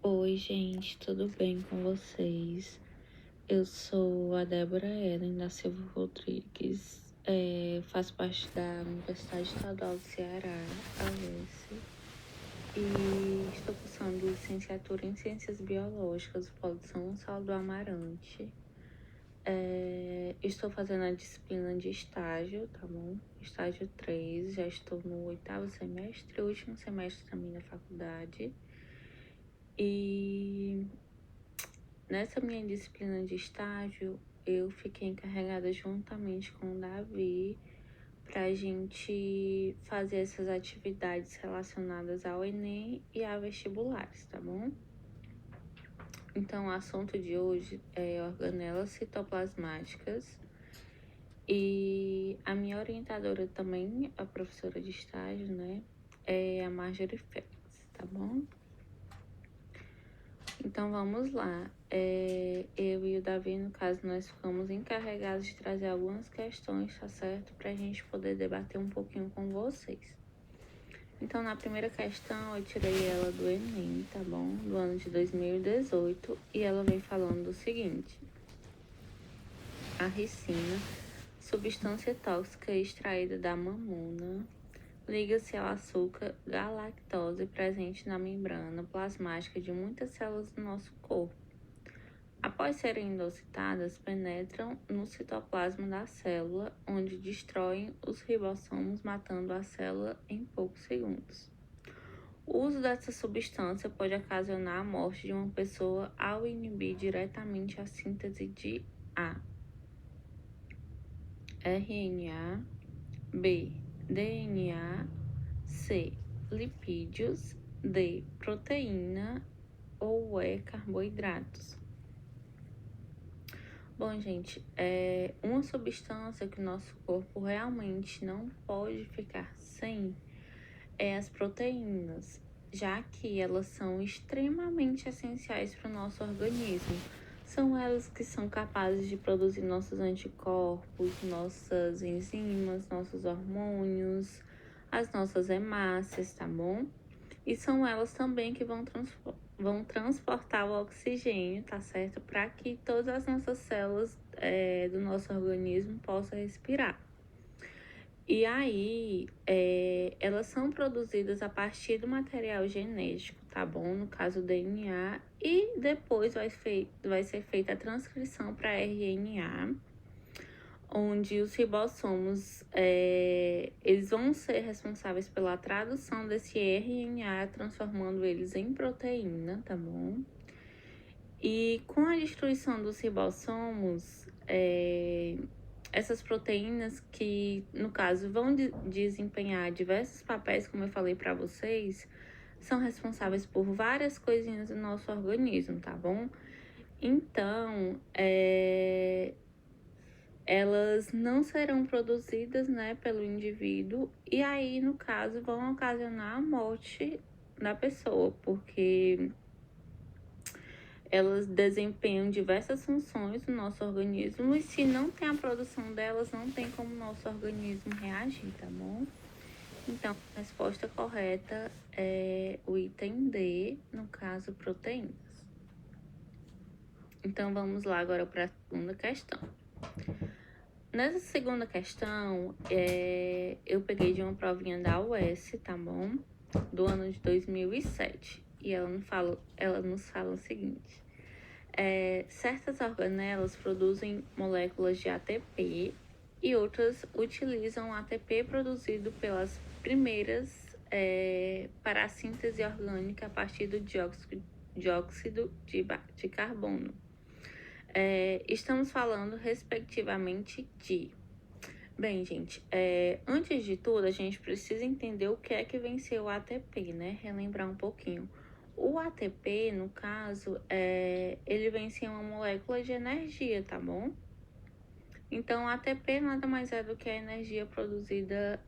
Oi, gente, tudo bem com vocês? Eu sou a Débora Ellen da Silva Rodrigues, faço parte da Universidade Estadual do Ceará, a UES, e estou cursando licenciatura em Ciências Biológicas do Polo de São Gonçalo do Amarante. Estou fazendo a disciplina de estágio, tá bom? Estágio 3, já estou no 8º semestre, último semestre também da faculdade. E nessa minha disciplina de estágio, eu fiquei encarregada juntamente com o Davi para a gente fazer essas atividades relacionadas ao Enem e a vestibulares, tá bom? Então, o assunto de hoje é organelas citoplasmáticas e a minha orientadora também, a professora de estágio, né, é a Marjorie Félix, tá bom? Então vamos lá. Eu e o Davi, no caso, nós ficamos encarregados de trazer algumas questões, tá certo? Pra gente poder debater um pouquinho com vocês. Então, na primeira questão, eu tirei ela do Enem, tá bom? Do ano de 2018, e ela vem falando do seguinte: a ricina, substância tóxica extraída da mamona, liga-se ao açúcar galactose presente na membrana plasmática de muitas células do nosso corpo. Após serem endocitadas, penetram no citoplasma da célula, onde destroem os ribossomos, matando a célula em poucos segundos. O uso dessa substância pode ocasionar a morte de uma pessoa ao inibir diretamente a síntese de A. RNA, B. DNA, C. Lipídios, D. Proteína ou E. Carboidratos. Bom, gente, uma substância que o nosso corpo realmente não pode ficar sem é as proteínas, já que elas são extremamente essenciais para o nosso organismo. São elas que são capazes de produzir nossos anticorpos, nossas enzimas, nossos hormônios, as nossas hemácias, tá bom? E são elas também que vão transportar o oxigênio, tá certo? Para que todas as nossas células do nosso organismo possam respirar. E aí, elas são produzidas a partir do material genético, tá bom? No caso, DNA, e depois vai ser feita a transcrição para RNA, onde os ribossomos, eles vão ser responsáveis pela tradução desse RNA, transformando eles em proteína, tá bom? E com a destruição dos ribossomos, essas proteínas que, no caso, vão desempenhar diversos papéis, como eu falei para vocês, são responsáveis por várias coisinhas do nosso organismo, tá bom? Então, elas não serão produzidas, né, pelo indivíduo, e aí, no caso, vão ocasionar a morte da pessoa, porque elas desempenham diversas funções no nosso organismo, e se não tem a produção delas, não tem como o nosso organismo reagir, tá bom? Então, a resposta correta é o item D, no caso, proteínas. Então, vamos lá agora para a segunda questão. Nessa segunda questão, eu peguei de uma provinha da UES, tá bom? Do ano de 2007. E ela nos fala o seguinte: certas organelas produzem moléculas de ATP e outras utilizam ATP produzido pelas primeiras para a síntese orgânica a partir do dióxido de carbono. Estamos falando respectivamente de... Bem, gente, antes de tudo, a gente precisa entender o que é que vem ser o ATP, né? Relembrar um pouquinho. O ATP, no caso, ele vem ser uma molécula de energia, tá bom? Então, o ATP nada mais é do que a energia produzida,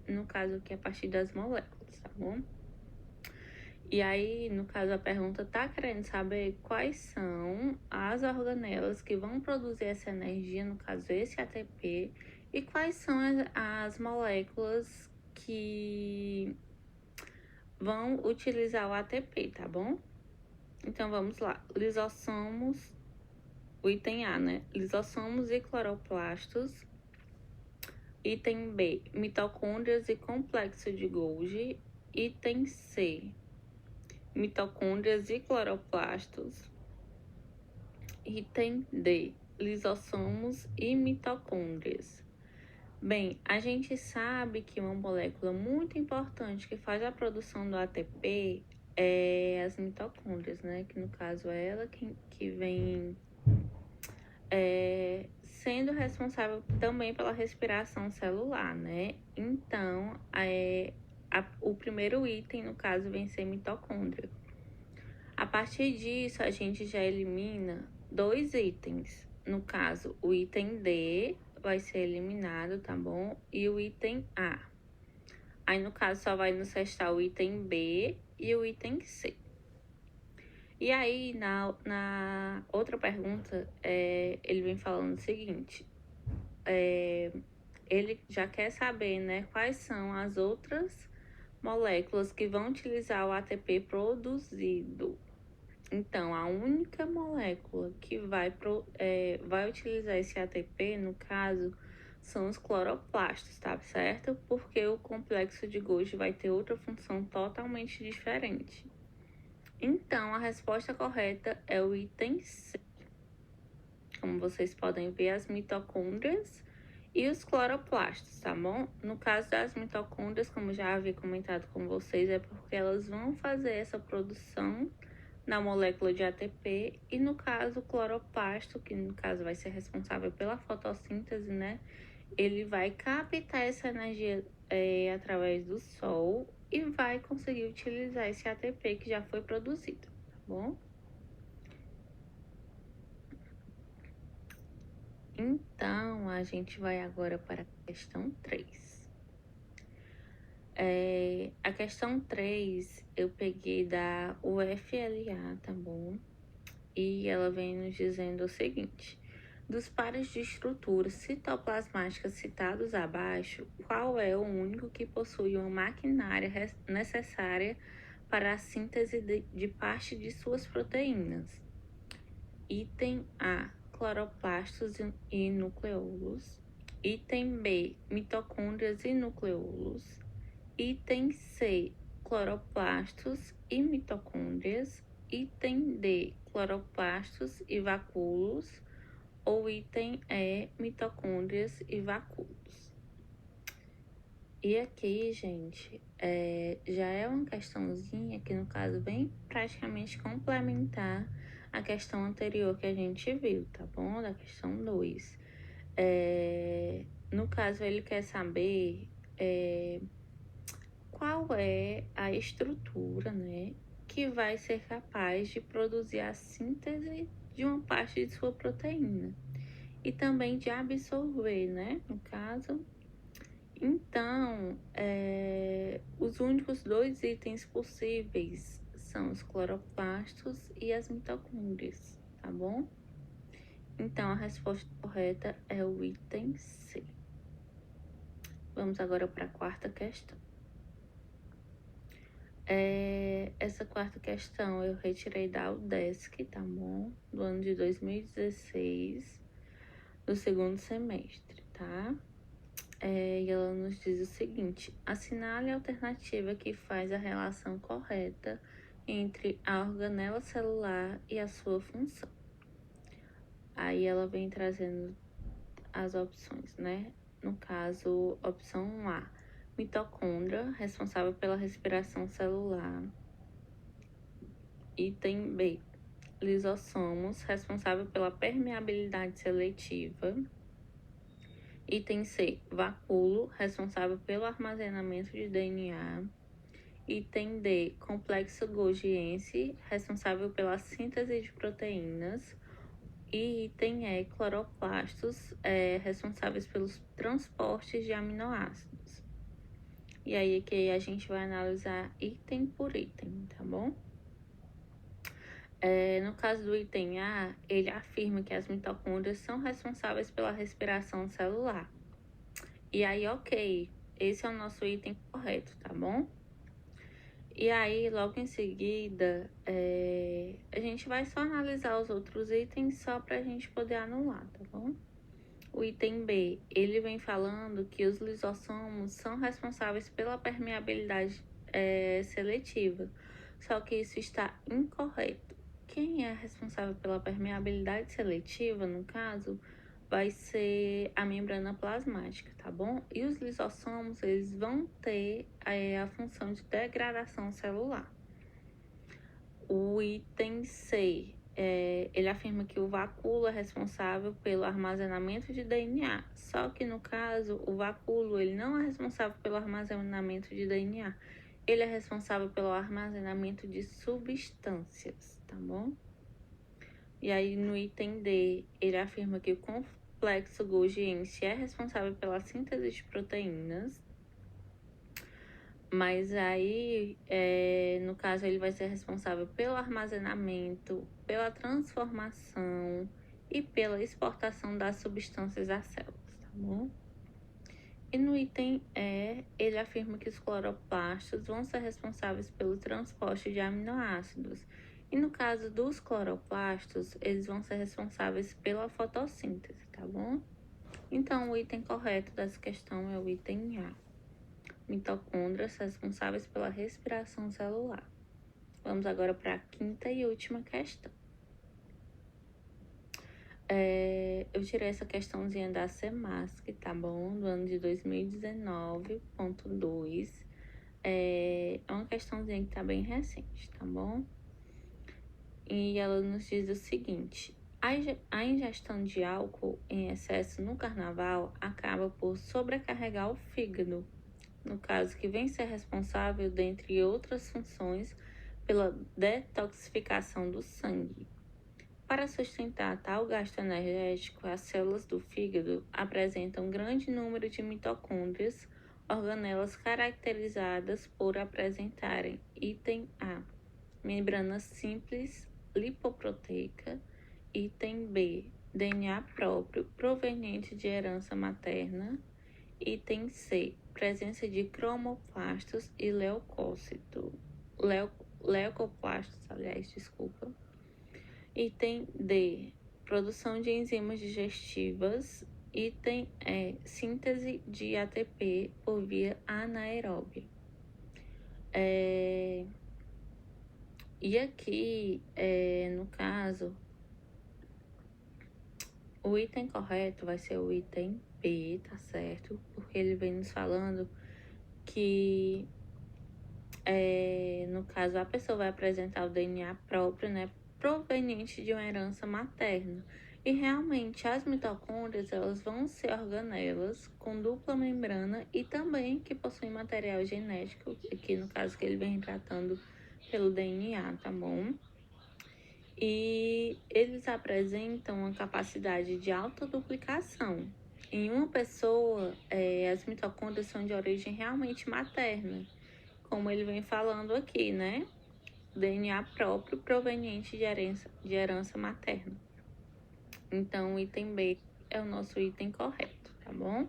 no caso, aqui a partir das moléculas, tá bom? E aí, no caso, a pergunta tá querendo saber quais são as organelas que vão produzir essa energia, no caso, esse ATP, e quais são as moléculas que vão utilizar o ATP, tá bom? Então, vamos lá. Lisossomos, o item A, né? Lisossomos e cloroplastos. Item B, mitocôndrias e complexo de Golgi. Item C, mitocôndrias e cloroplastos. Item D, lisossomos e mitocôndrias. Bem, a gente sabe que uma molécula muito importante que faz a produção do ATP é as mitocôndrias, né? Que no caso é ela que vem sendo responsável também pela respiração celular, né? Então, o primeiro item, no caso, vem ser mitocôndria. A partir disso, a gente já elimina 2 itens. No caso, o item D vai ser eliminado, tá bom? E o item A. Aí, no caso, só vai nos restar o item B e o item C. E aí, na outra pergunta, ele vem falando o seguinte. Ele já quer saber, né, quais são as outras moléculas que vão utilizar o ATP produzido. Então, a única molécula que vai utilizar esse ATP, no caso, são os cloroplastos, tá certo? Porque o complexo de Golgi vai ter outra função totalmente diferente. Então, a resposta correta é o item C. Como vocês podem ver, as mitocôndrias e os cloroplastos, tá bom? No caso das mitocôndrias, como já havia comentado com vocês, é porque elas vão fazer essa produção na molécula de ATP, e no caso o cloroplasto, que no caso vai ser responsável pela fotossíntese, né? Ele vai captar essa energia através do sol e vai conseguir utilizar esse ATP que já foi produzido, tá bom? Então, a gente vai agora para a questão 3. A questão 3 eu peguei da UFLA, tá bom? E ela vem nos dizendo o seguinte: dos pares de estruturas citoplasmáticas citados abaixo, qual é o único que possui uma maquinária necessária para a síntese de parte de suas proteínas? Item A, cloroplastos e nucleolos. Item B, mitocôndrias e nucleolos. Item C, cloroplastos e mitocôndrias. Item D, cloroplastos e vacúolos. Ou item E, mitocôndrias e vacúolos. E aqui, gente, já é uma questãozinha que, no caso, vem praticamente complementar a questão anterior que a gente viu, tá bom? Da questão 2. No caso, ele quer saber qual é a estrutura, né, que vai ser capaz de produzir a síntese de uma parte de sua proteína e também de absorver, né, no caso. Então, os únicos 2 itens possíveis são os cloroplastos e as mitocôndrias, tá bom? Então, a resposta correta é o item C. Vamos agora para a quarta questão. Essa quarta questão eu retirei da UDESC, tá bom? Do ano de 2016, do segundo semestre, tá? E ela nos diz o seguinte: assinale a alternativa que faz a relação correta entre a organela celular e a sua função. Aí ela vem trazendo as opções, né? No caso, opção A, mitocôndria, responsável pela respiração celular. Item B, lisossomos, responsável pela permeabilidade seletiva. Item C, vacúolo, responsável pelo armazenamento de DNA. Item D, complexo golgiense, responsável pela síntese de proteínas. E item E, cloroplastos, responsáveis pelos transportes de aminoácidos. E aí que a gente vai analisar item por item, tá bom? No caso do item A, ele afirma que as mitocôndrias são responsáveis pela respiração celular. E aí, ok, esse é o nosso item correto, tá bom? E aí, logo em seguida, a gente vai só analisar os outros itens só pra gente poder anular, tá bom? O item B, ele vem falando que os lisossomos são responsáveis pela permeabilidade seletiva, só que isso está incorreto. Quem é responsável pela permeabilidade seletiva, no caso, vai ser a membrana plasmática, tá bom? E os lisossomos, eles vão ter a função de degradação celular. O item C, ele afirma que o vacúolo é responsável pelo armazenamento de DNA, só que no caso, o vacúolo ele não é responsável pelo armazenamento de DNA, ele é responsável pelo armazenamento de substâncias, tá bom? E aí no item D, ele afirma que o complexo Golgi é responsável pela síntese de proteínas, mas aí, no caso, ele vai ser responsável pelo armazenamento, pela transformação e pela exportação das substâncias às células, tá bom? E no item E, ele afirma que os cloroplastos vão ser responsáveis pelo transporte de aminoácidos. E no caso dos cloroplastos, eles vão ser responsáveis pela fotossíntese, tá bom? Então, o item correto dessa questão é o item A. Mitocôndrias responsáveis pela respiração celular. Vamos agora para a quinta e última questão. Eu tirei essa questãozinha da CEMASC, tá bom? Do ano de 2019.2. É uma questãozinha que tá bem recente, tá bom? E ela nos diz o seguinte: a ingestão de álcool em excesso no carnaval acaba por sobrecarregar o fígado, no caso que vem ser responsável, dentre outras funções, pela detoxificação do sangue. Para sustentar tal gasto energético, as células do fígado apresentam um grande número de mitocôndrias, organelas caracterizadas por apresentarem item A, membrana simples lipoproteica, item B, DNA próprio proveniente de herança materna, item C, presença de cromoplastos e leucoplastos, desculpa. Item D, produção de enzimas digestivas. Item E, síntese de ATP por via anaeróbia. E aqui, no caso, o item correto vai ser o item B, tá certo? Porque ele vem nos falando que, no caso, a pessoa vai apresentar o DNA próprio, né, proveniente de uma herança materna. E realmente as mitocôndrias, elas vão ser organelas com dupla membrana e também que possuem material genético, aqui no caso que ele vem tratando pelo DNA, tá bom? E eles apresentam a capacidade de autoduplicação. Em uma pessoa, as mitocôndrias são de origem realmente materna, como ele vem falando aqui, né? DNA próprio proveniente de herança materna. Então, o item B é o nosso item correto, tá bom?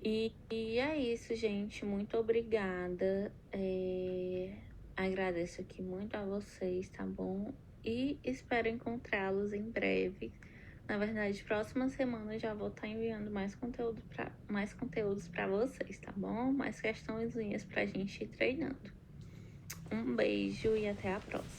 E é isso, gente. Muito obrigada. Agradeço aqui muito a vocês, tá bom? E espero encontrá-los em breve. Na verdade, próxima semana eu já vou estar enviando mais conteúdos para vocês, tá bom? Mais questõezinhas pra gente ir treinando. Um beijo e até a próxima.